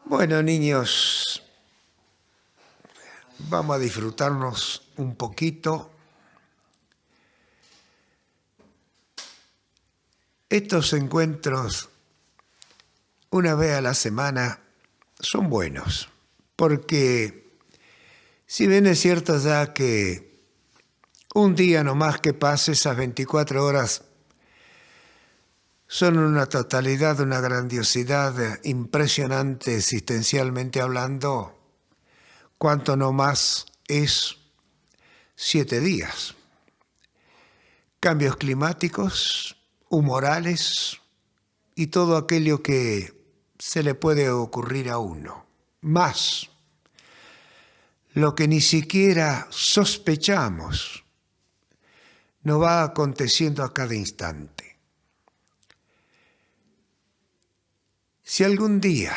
Bueno, niños, vamos a disfrutarnos un poquito. Estos encuentros, una vez a la semana, son buenos, porque si bien es cierto ya que un día nomás que pase, esas 24 horas son una totalidad, una grandiosidad impresionante existencialmente hablando, cuanto no más es 7 días. Cambios climáticos, humorales y todo aquello que se le puede ocurrir a uno. Más lo que ni siquiera sospechamos nos va aconteciendo a cada instante. Si algún día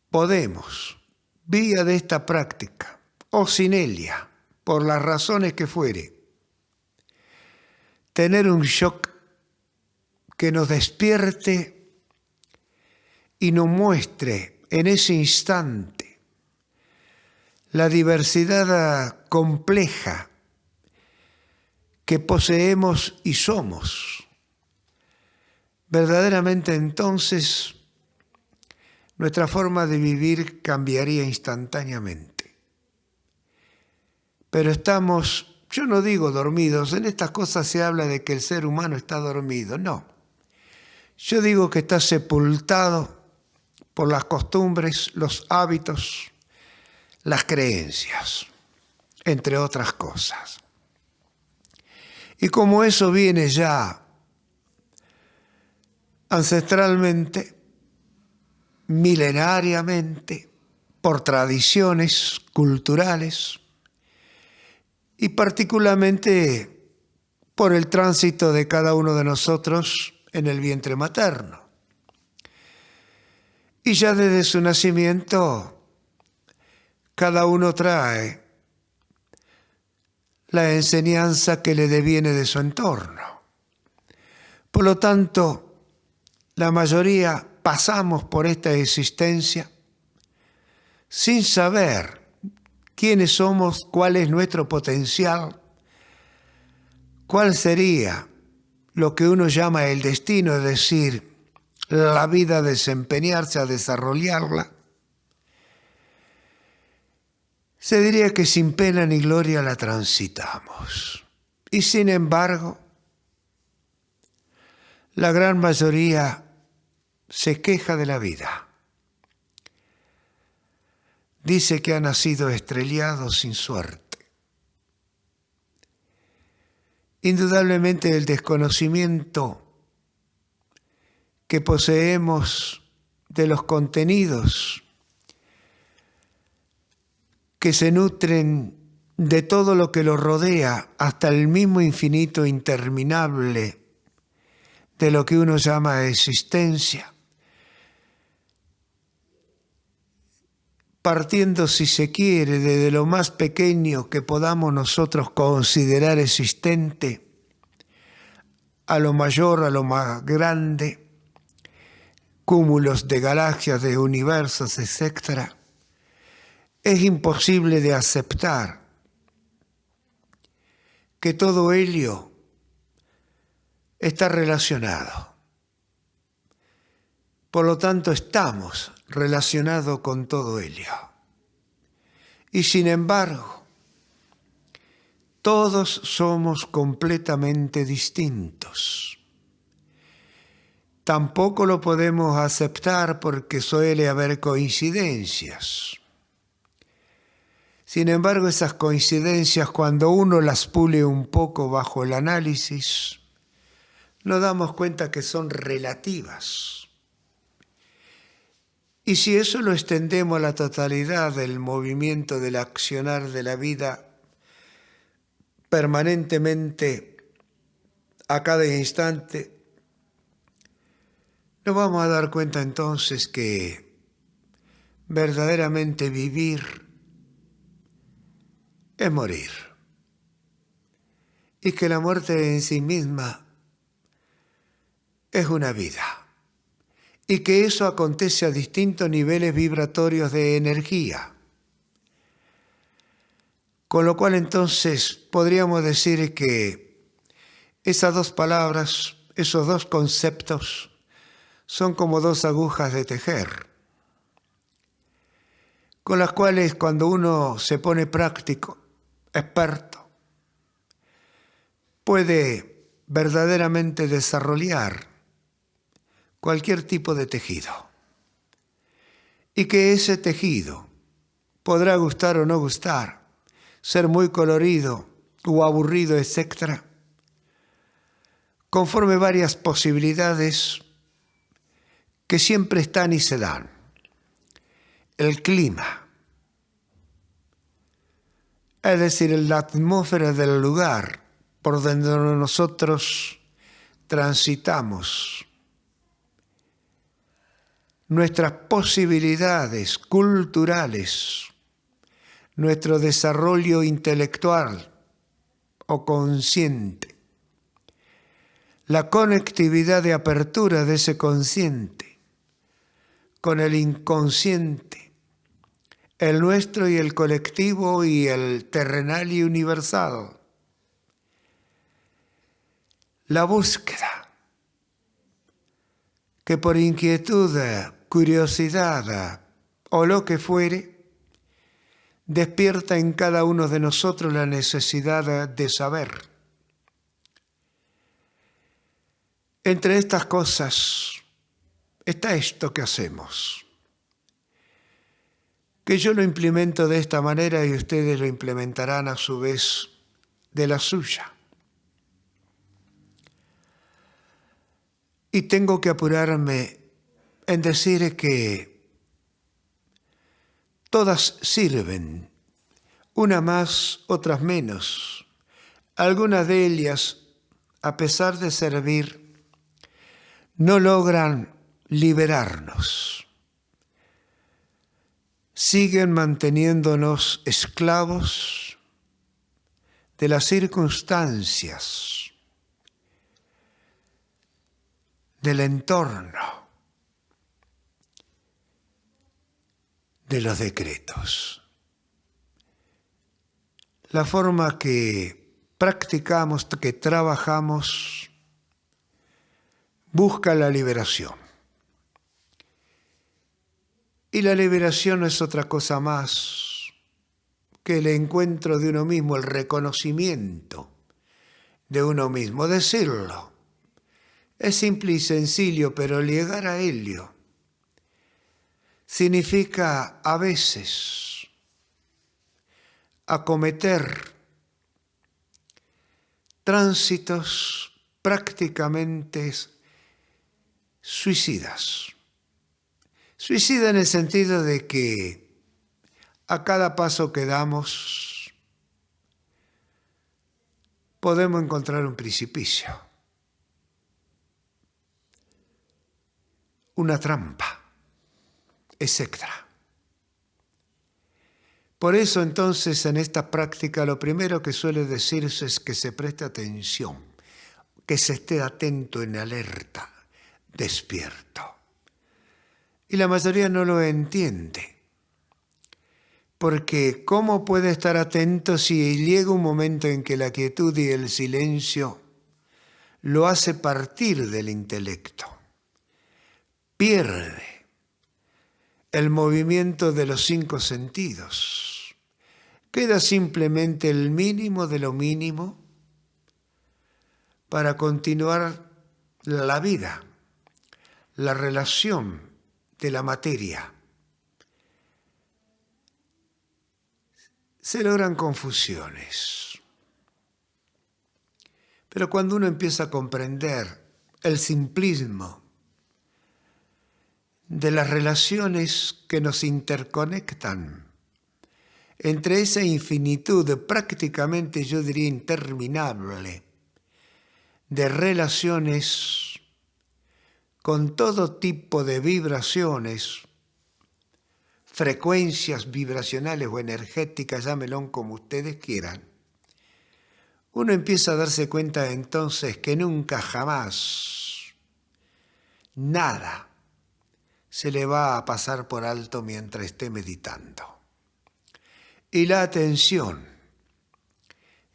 podemos, vía de esta práctica o sin ella, por las razones que fuere, tener un shock que nos despierte y nos muestre en ese instante la diversidad compleja que poseemos y somos. Verdaderamente entonces nuestra forma de vivir cambiaría instantáneamente. Pero estamos, yo no digo dormidos, en estas cosas se habla de que el ser humano está dormido, no. Yo digo que está sepultado por las costumbres, los hábitos, las creencias, entre otras cosas. Y como eso viene ya ancestralmente, milenariamente, por tradiciones culturales y particularmente por el tránsito de cada uno de nosotros en el vientre materno. Y ya desde su nacimiento, cada uno trae la enseñanza que le deviene de su entorno. Por lo tanto, la mayoría pasamos por esta existencia sin saber quiénes somos, cuál es nuestro potencial, cuál sería lo que uno llama el destino, es decir, la vida a desempeñarse, a desarrollarla. Se diría que sin pena ni gloria la transitamos. Y sin embargo, la gran mayoría se queja de la vida. Dice que ha nacido estrellado sin suerte. Indudablemente el desconocimiento que poseemos de los contenidos que se nutren de todo lo que lo rodea, hasta el mismo infinito interminable de lo que uno llama existencia, partiendo, si se quiere, desde lo más pequeño que podamos nosotros considerar existente, a lo mayor, a lo más grande, cúmulos de galaxias, de universos, etc., es imposible de aceptar que todo ello está relacionado. Por lo tanto, estamos relacionados con todo ello. Y sin embargo, todos somos completamente distintos. Tampoco lo podemos aceptar porque suele haber coincidencias. Sin embargo, esas coincidencias, cuando uno las pule un poco bajo el análisis, nos damos cuenta que son relativas. Y si eso lo extendemos a la totalidad del movimiento, del accionar de la vida, permanentemente, a cada instante, nos vamos a dar cuenta entonces que verdaderamente vivir es morir. Y que la muerte en sí misma es una vida. y que eso acontece a distintos niveles vibratorios de energía. Con lo cual entonces podríamos decir que esas dos palabras, esos dos conceptos, son como dos agujas de tejer, con las cuales cuando uno se pone práctico, experto, puede verdaderamente desarrollar cualquier tipo de tejido. Y que ese tejido podrá gustar o no gustar, ser muy colorido o aburrido, etc., conforme varias posibilidades que siempre están y se dan. El clima, es decir, la atmósfera del lugar por donde nosotros transitamos, nuestras posibilidades culturales, nuestro desarrollo intelectual o consciente, la conectividad de apertura de ese consciente con el inconsciente, el nuestro y el colectivo y el terrenal y universal. La búsqueda que por inquietud, curiosidad o lo que fuere, despierta en cada uno de nosotros la necesidad de saber. Entre estas cosas está esto que hacemos, que yo lo implemento de esta manera y ustedes lo implementarán a su vez de la suya. Y tengo que apurarme en decir que todas sirven, una más, otras menos. Algunas de ellas, a pesar de servir, no logran liberarnos. Siguen manteniéndonos esclavos de las circunstancias, del entorno, de los decretos. La forma que practicamos, que trabajamos, busca la liberación. Y la liberación no es otra cosa más que el encuentro de uno mismo, el reconocimiento de uno mismo. Decirlo es simple y sencillo, pero llegar a ello significa a veces acometer tránsitos prácticamente suicidas. Suicida en el sentido de que a cada paso que damos podemos encontrar un precipicio, una trampa, etc. Por eso entonces en esta práctica lo primero que suele decirse es que se preste atención, que se esté atento, en alerta, despierto. Y la mayoría no lo entiende. Porque ¿cómo puede estar atento si llega un momento en que la quietud y el silencio lo hace partir del intelecto? Pierde el movimiento de los 5 sentidos. Queda simplemente el mínimo de lo mínimo para continuar la vida, la relación de la materia. Se logran confusiones. Pero cuando uno empieza a comprender el simplismo de las relaciones que nos interconectan, entre esa infinitud prácticamente, yo diría, interminable, de relaciones con todo tipo de vibraciones, frecuencias vibracionales o energéticas, llámenlo como ustedes quieran, uno empieza a darse cuenta entonces que nunca jamás nada se le va a pasar por alto mientras esté meditando. Y la atención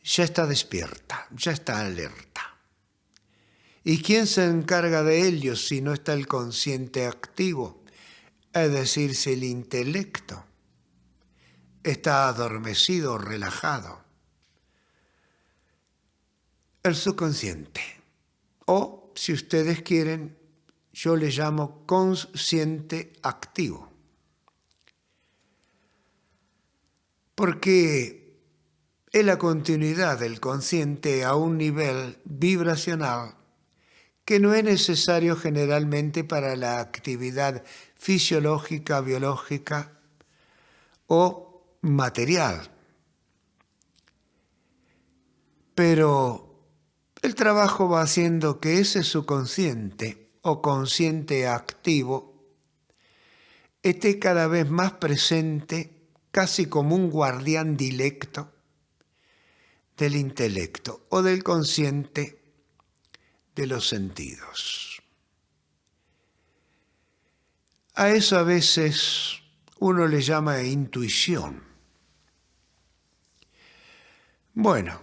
ya está despierta, ya está alerta. ¿Y quién se encarga de ello si no está el consciente activo? Es decir, si el intelecto está adormecido, relajado. El subconsciente. O, si ustedes quieren, yo le llamo consciente activo. Porque es la continuidad del consciente a un nivel vibracional que no es necesario generalmente para la actividad fisiológica, biológica o material. Pero el trabajo va haciendo que ese subconsciente o consciente activo esté cada vez más presente, casi como un guardián directo del intelecto o del consciente de los sentidos. A eso a veces uno le llama intuición. Bueno,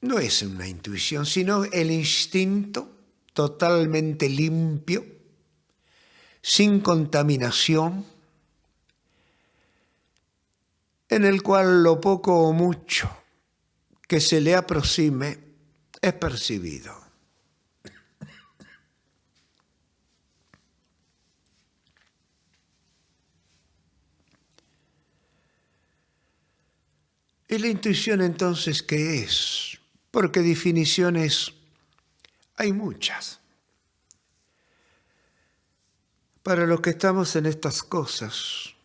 no es una intuición, sino el instinto totalmente limpio, sin contaminación, en el cual lo poco o mucho que se le aproxime es percibido. ¿Y la intuición entonces qué es? Porque definiciones hay muchas. Para los que estamos en estas cosas,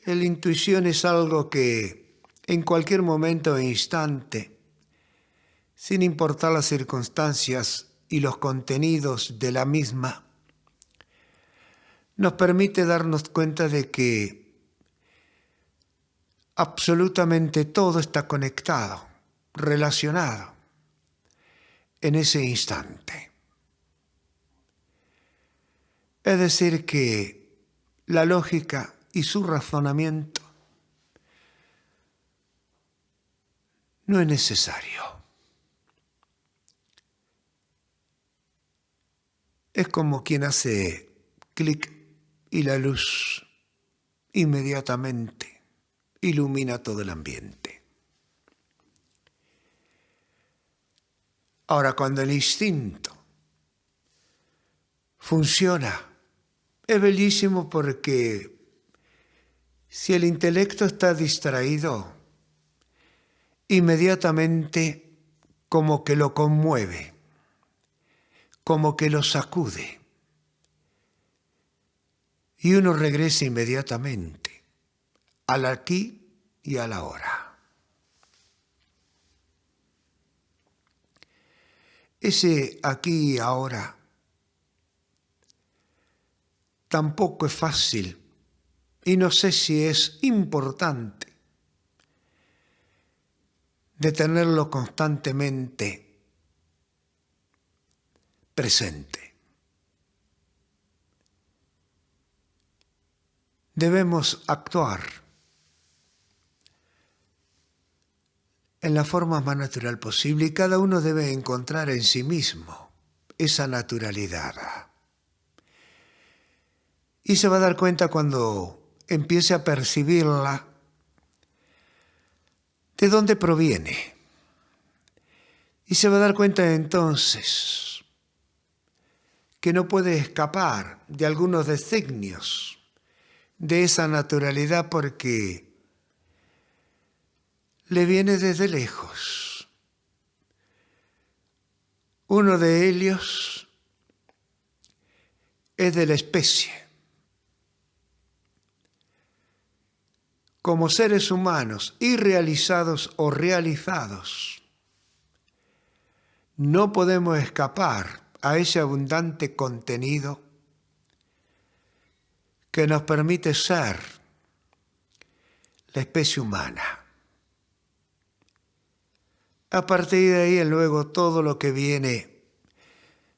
la intuición es algo que en cualquier momento e instante, sin importar las circunstancias y los contenidos de la misma, nos permite darnos cuenta de que absolutamente todo está conectado, relacionado en ese instante. Es decir, que la lógica y su razonamiento no es necesario. Es como quien hace clic y la luz inmediatamente ilumina todo el ambiente. Ahora, cuando el instinto funciona, es bellísimo porque si el intelecto está distraído, inmediatamente como que lo conmueve, como que lo sacude, y uno regresa inmediatamente al aquí y a la ahora. Ese aquí y ahora tampoco es fácil y no sé si es importante de tenerlo constantemente presente. Debemos actuar en la forma más natural posible y cada uno debe encontrar en sí mismo esa naturalidad. Y se va a dar cuenta cuando empiece a percibirla de dónde proviene. Y se va a dar cuenta entonces que no puede escapar de algunos designios de esa naturalidad porque le viene desde lejos. Uno de ellos es de la especie. Como seres humanos irrealizados o realizados, no podemos escapar a ese abundante contenido que nos permite ser la especie humana. A partir de ahí, luego todo lo que viene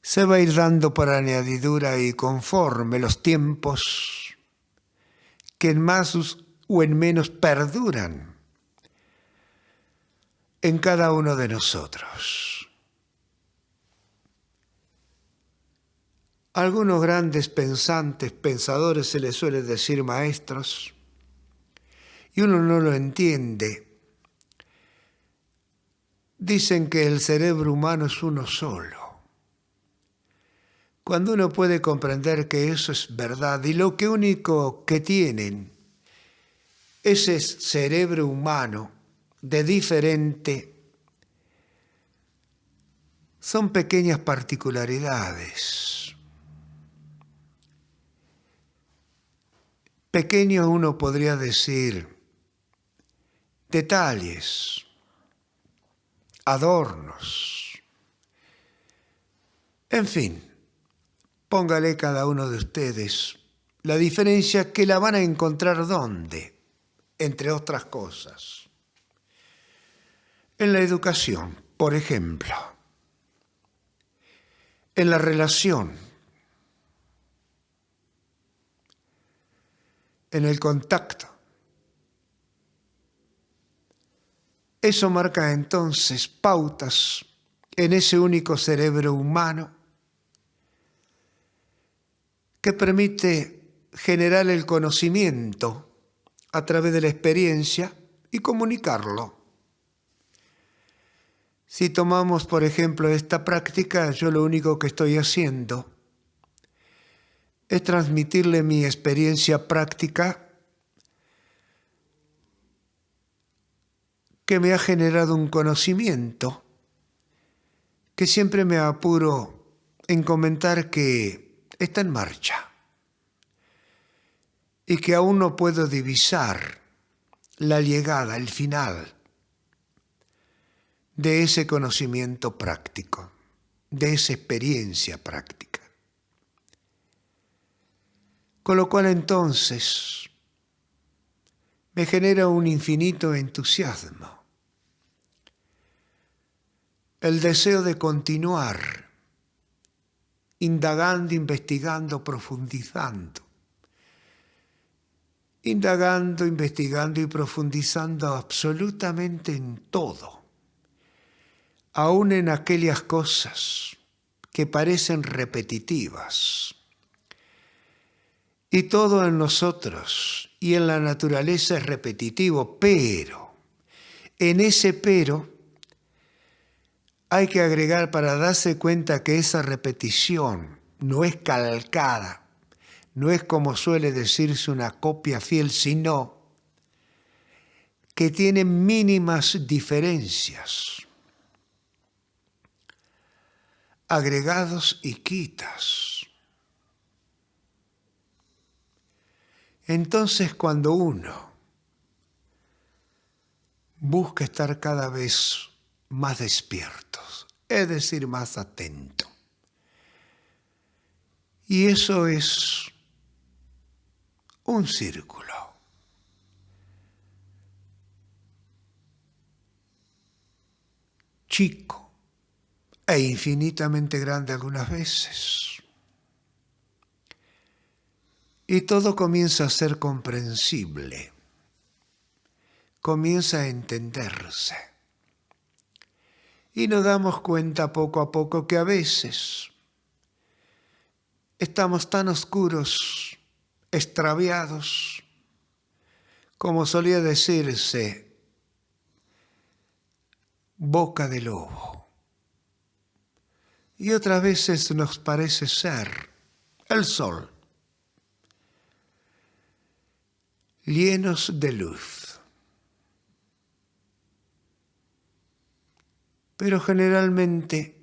se va a ir dando por añadidura y conforme los tiempos que en más o en menos perduran en cada uno de nosotros. A algunos grandes pensadores se les suele decir maestros, y uno no lo entiende. Dicen que el cerebro humano es uno solo. Cuando uno puede comprender que eso es verdad y lo que único que tienen ese cerebro humano de diferente son pequeñas particularidades. Pequeños uno podría decir detalles, adornos, en fin. Póngale cada uno de ustedes la diferencia que la van a encontrar ¿dónde? Entre otras cosas. En la educación, por ejemplo. En la relación. En el contacto. Eso marca entonces pautas en ese único cerebro humano que permite generar el conocimiento a través de la experiencia y comunicarlo. Si tomamos, por ejemplo, esta práctica, yo lo único que estoy haciendo es transmitirle mi experiencia práctica que me ha generado un conocimiento que siempre me apuro en comentar que está en marcha y que aún no puedo divisar la llegada, el final de ese conocimiento práctico, de esa experiencia práctica. Con lo cual entonces me genera un infinito entusiasmo, el deseo de continuar indagando, investigando, profundizando. Indagando, investigando y profundizando absolutamente en todo. Aún en aquellas cosas que parecen repetitivas. Y todo en nosotros y en la naturaleza es repetitivo, pero en ese pero hay que agregar para darse cuenta que esa repetición no es calcada, no es como suele decirse una copia fiel, sino que tiene mínimas diferencias, agregados y quitas. Entonces cuando uno busca estar cada vez más despiertos, es decir, más atento. Y eso es un círculo. Chico e infinitamente grande algunas veces. Y todo comienza a ser comprensible, comienza a entenderse. Y nos damos cuenta poco a poco que a veces estamos tan oscuros, extraviados, como solía decirse, boca de lobo. Y otras veces nos parece ser el sol, llenos de luz. Pero generalmente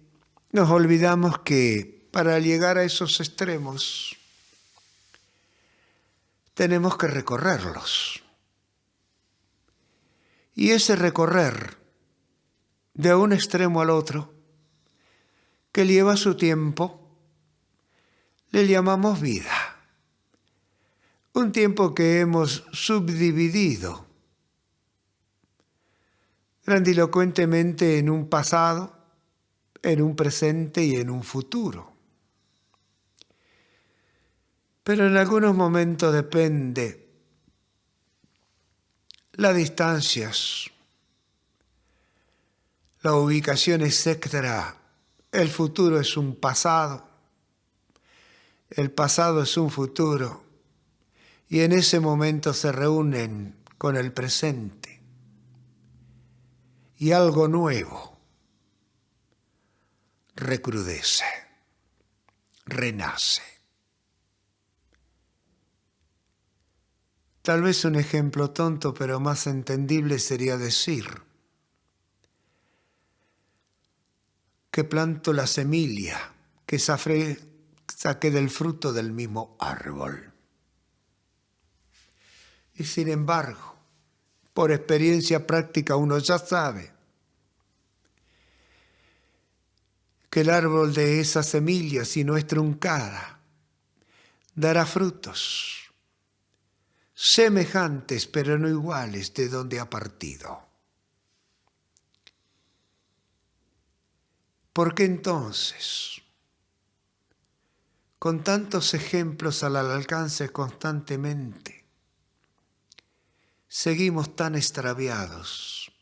nos olvidamos que para llegar a esos extremos tenemos que recorrerlos. Y ese recorrer de un extremo al otro, que lleva su tiempo, le llamamos vida. Un tiempo que hemos subdividido grandilocuentemente en un pasado, en un presente y en un futuro. Pero en algunos momentos depende las distancias, la ubicación, etc. El futuro es un pasado, el pasado es un futuro, y en ese momento se reúnen con el presente. Y algo nuevo recrudece, renace. Tal vez un ejemplo tonto, pero más entendible sería decir que planto la semilla que saqué del fruto del mismo árbol. Y sin embargo, por experiencia práctica uno ya sabe que el árbol de esa semilla, si no es truncada, dará frutos semejantes pero no iguales de donde ha partido. ¿Por qué entonces, con tantos ejemplos al alcance constantemente, seguimos tan extraviados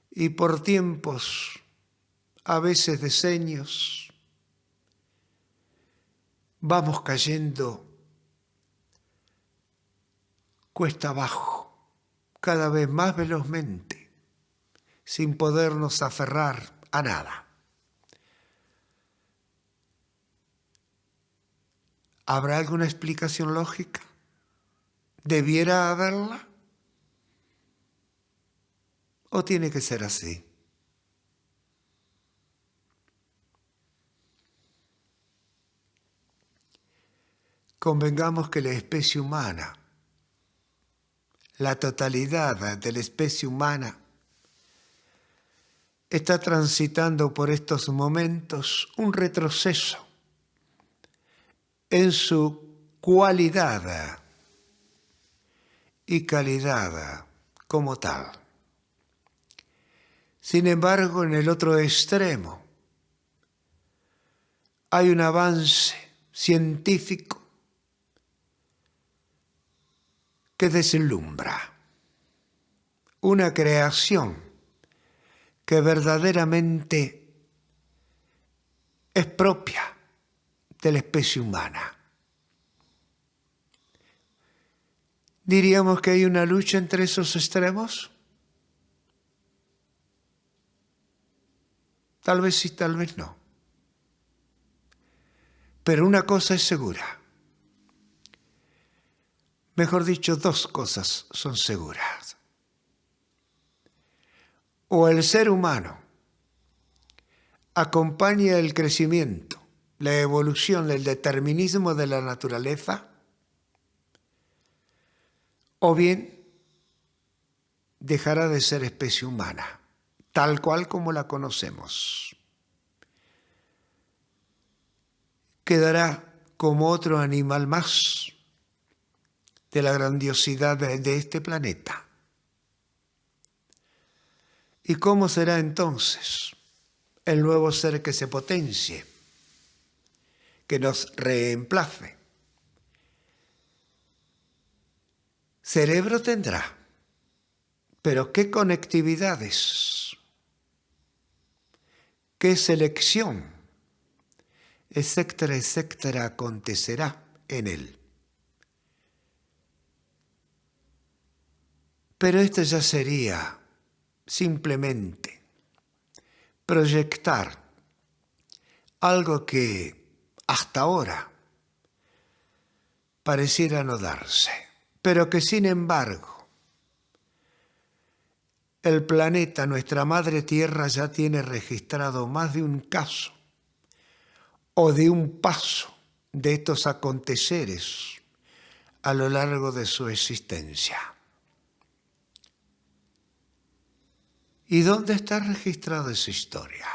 y por tiempos, a veces decenios, vamos cayendo cuesta abajo, cada vez más velozmente, sin podernos aferrar a nada? ¿Habrá alguna explicación lógica? ¿Debiera haberla? ¿O tiene que ser así? Convengamos que la especie humana, la totalidad de la especie humana, está transitando por estos momentos un retroceso en su cualidad y calidad como tal. Sin embargo, en el otro extremo hay un avance científico que deslumbra, una creación que verdaderamente es propia de la especie humana. ¿Diríamos que hay una lucha entre esos extremos? Tal vez sí, tal vez no. Pero una cosa es segura. Mejor dicho, dos cosas son seguras. O el ser humano acompaña el crecimiento, la evolución, el determinismo de la naturaleza, o bien dejará de ser especie humana, tal cual como la conocemos. Quedará como otro animal más de la grandiosidad de este planeta. ¿Y cómo será entonces el nuevo ser que se potencie, que nos reemplace? Cerebro tendrá, pero ¿qué conectividades? ¿Qué selección? Etcétera, etcétera, acontecerá en él. Pero esto ya sería simplemente proyectar algo que hasta ahora pareciera no darse, pero que sin embargo el planeta, nuestra madre tierra, ya tiene registrado más de un caso o de un paso de estos aconteceres a lo largo de su existencia. ¿Y dónde está registrada esa historia?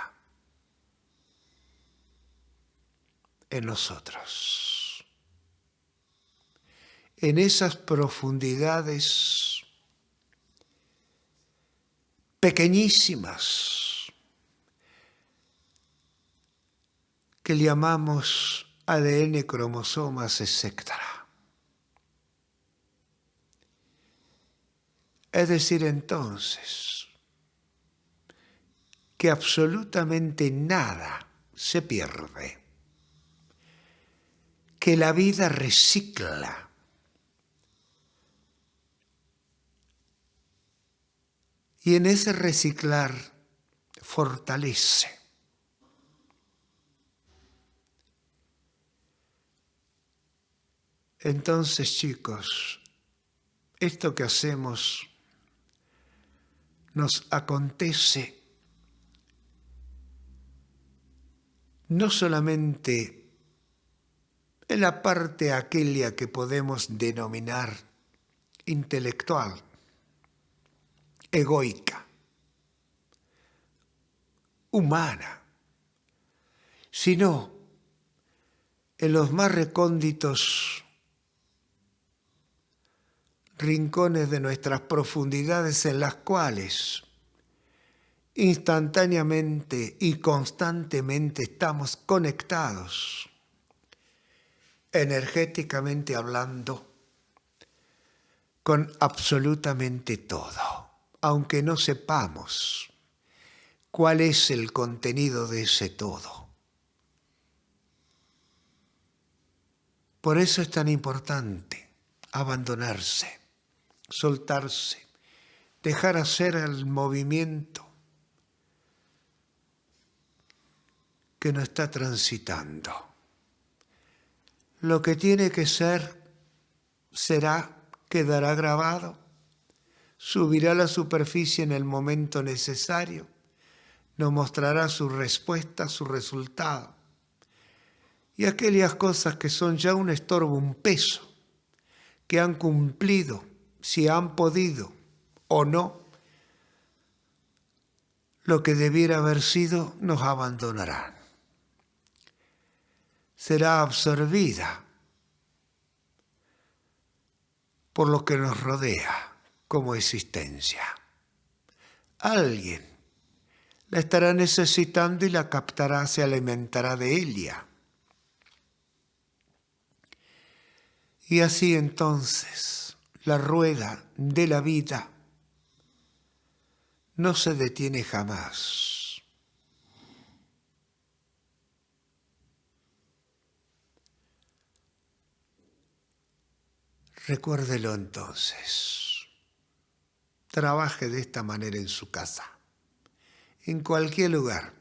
En nosotros. En esas profundidades pequeñísimas que llamamos ADN, cromosomas, etc. Es decir, entonces, que absolutamente nada se pierde, que la vida recicla. Y en ese reciclar fortalece. Entonces, chicos, esto que hacemos nos acontece no solamente en la parte aquella que podemos denominar intelectual, egoica, humana, sino en los más recónditos rincones de nuestras profundidades en las cuales instantáneamente y constantemente estamos conectados, energéticamente hablando, con absolutamente todo, aunque no sepamos cuál es el contenido de ese todo. Por eso es tan importante abandonarse, soltarse, dejar hacer el movimiento que no está transitando. Lo que tiene que ser, será, quedará grabado, subirá a la superficie en el momento necesario, nos mostrará su respuesta, su resultado. Y aquellas cosas que son ya un estorbo, un peso, que han cumplido, si han podido o no, lo que debiera haber sido, nos abandonarán. Será absorbida por lo que nos rodea como existencia. Alguien la estará necesitando y la captará, se alimentará de ella. Y así entonces la rueda de la vida no se detiene jamás. Recuérdelo entonces. Trabaje de esta manera en su casa, en cualquier lugar.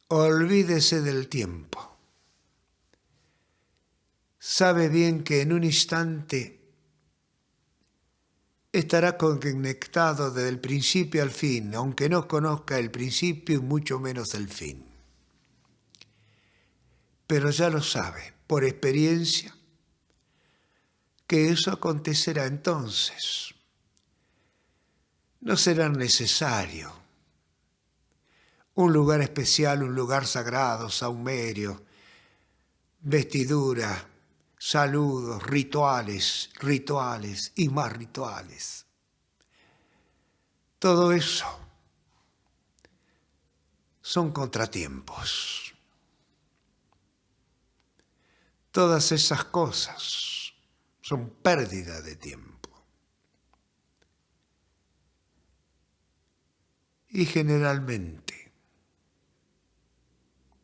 Olvídese del tiempo. Sabe bien que en un instante estará conectado desde el principio al fin, aunque no conozca el principio y mucho menos el fin. Pero ya lo sabe, por experiencia, que eso acontecerá entonces. No será necesario un lugar especial, un lugar sagrado, saumerio, vestidura, saludos, rituales y más rituales. Todo eso son contratiempos. Todas esas cosas son pérdida de tiempo. Y generalmente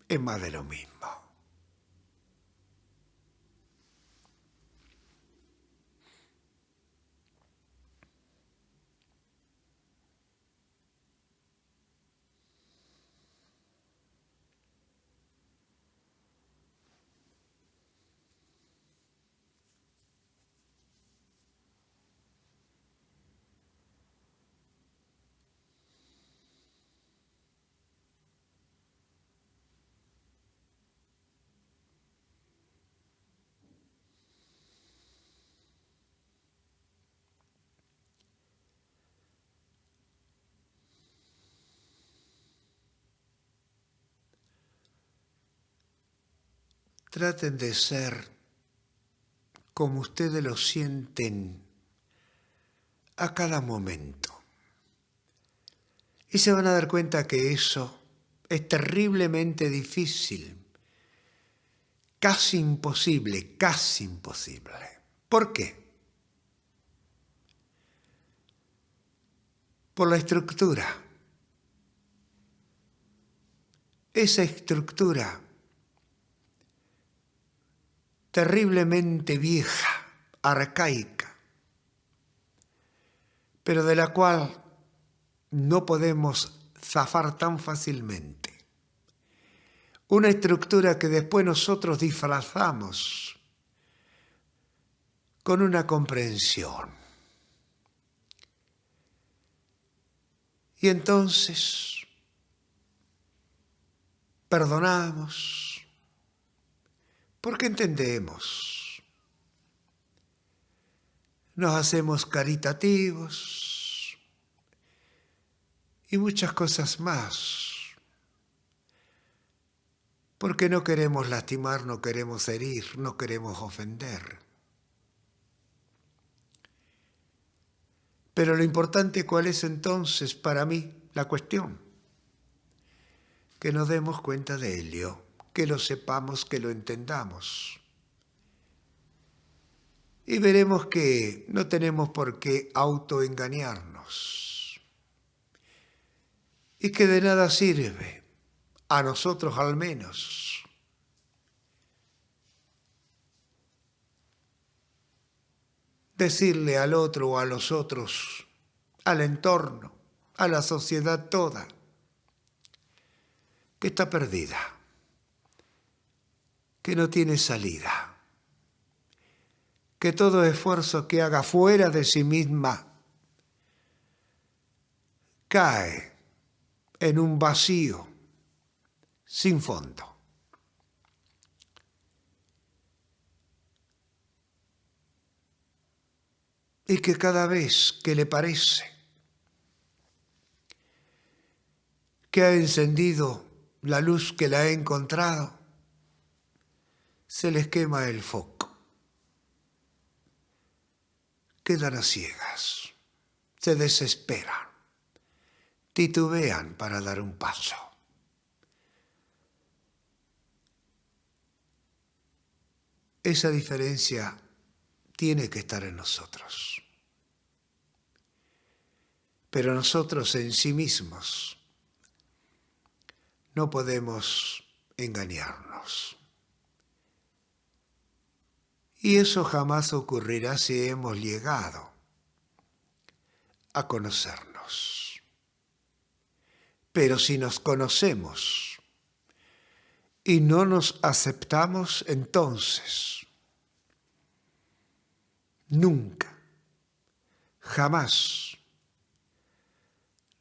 es más de lo mismo. Traten de ser como ustedes lo sienten a cada momento. Y se van a dar cuenta que eso es terriblemente difícil casi imposible, casi imposible. ¿Por qué? Por la estructura. Esa estructura terriblemente vieja, arcaica, pero de la cual no podemos zafar tan fácilmente. Una estructura que después nosotros disfrazamos con una comprensión. Y entonces perdonamos porque entendemos. Nos hacemos caritativos y muchas cosas más. Porque no queremos lastimar, no queremos herir, no queremos ofender. Pero lo importante, ¿cuál es entonces para mí la cuestión? Que nos demos cuenta de ello, que lo sepamos, que lo entendamos. Y veremos que no tenemos por qué autoengañarnos. Y que de nada sirve, a nosotros al menos, decirle al otro o a los otros, al entorno, a la sociedad toda, que está perdida, que no tiene salida, que todo esfuerzo que haga fuera de sí misma cae en un vacío sin fondo. Y que cada vez que le parece que ha encendido la luz que la ha encontrado, se les quema el foco. Quedan a ciegas, se desesperan, titubean para dar un paso. Esa diferencia tiene que estar en nosotros. Pero nosotros en sí mismos no podemos engañarnos. Y eso jamás ocurrirá si hemos llegado a conocernos. Pero si nos conocemos y no nos aceptamos, entonces nunca, jamás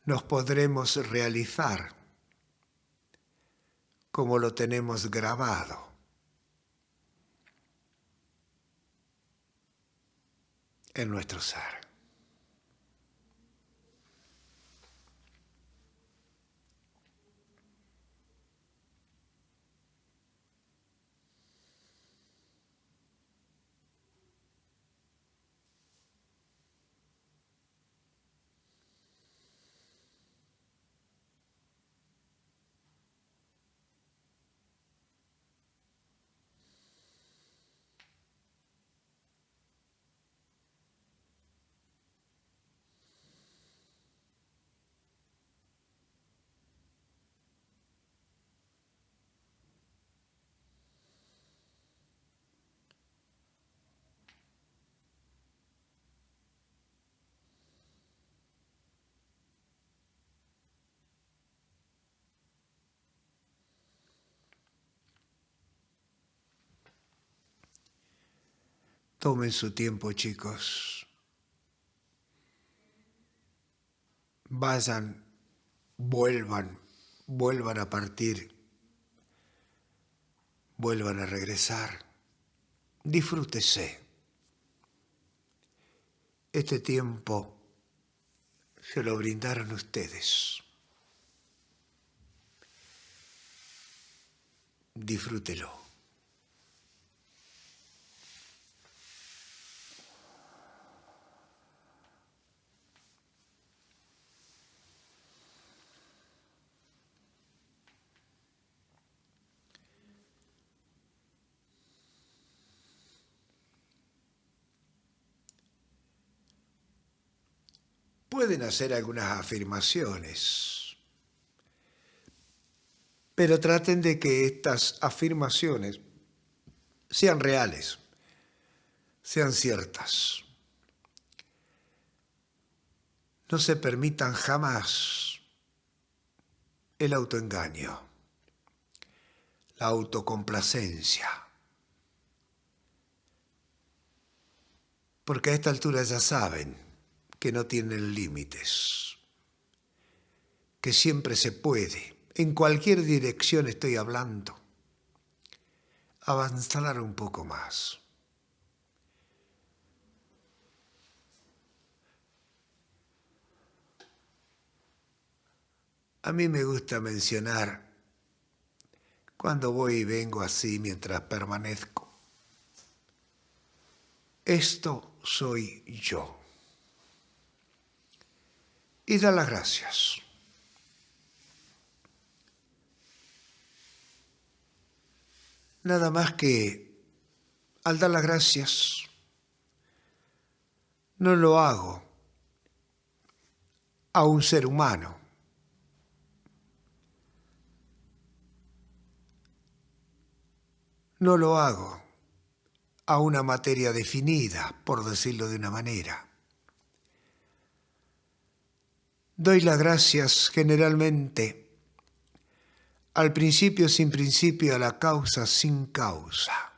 nos podremos realizar como lo tenemos grabado en nuestro ser. Tomen su tiempo, chicos. Vayan, vuelvan a partir, vuelvan a regresar. Disfrútese. Este tiempo se lo brindaron ustedes. Disfrútelo. pueden hacer algunas afirmaciones, pero traten de que estas afirmaciones sean reales, sean ciertas. No se permitan jamás el autoengaño, la autocomplacencia, porque a esta altura ya saben que no tienen límites, que siempre se puede, en cualquier dirección estoy hablando, avanzar un poco más. A mí me gusta mencionar, cuando voy y vengo así mientras permanezco, esto soy yo. Y da las gracias. Nada más que al dar las gracias, no lo hago a un ser humano. No lo hago a una materia definida, por decirlo de una manera. Doy las gracias generalmente al principio sin principio, a la causa sin causa.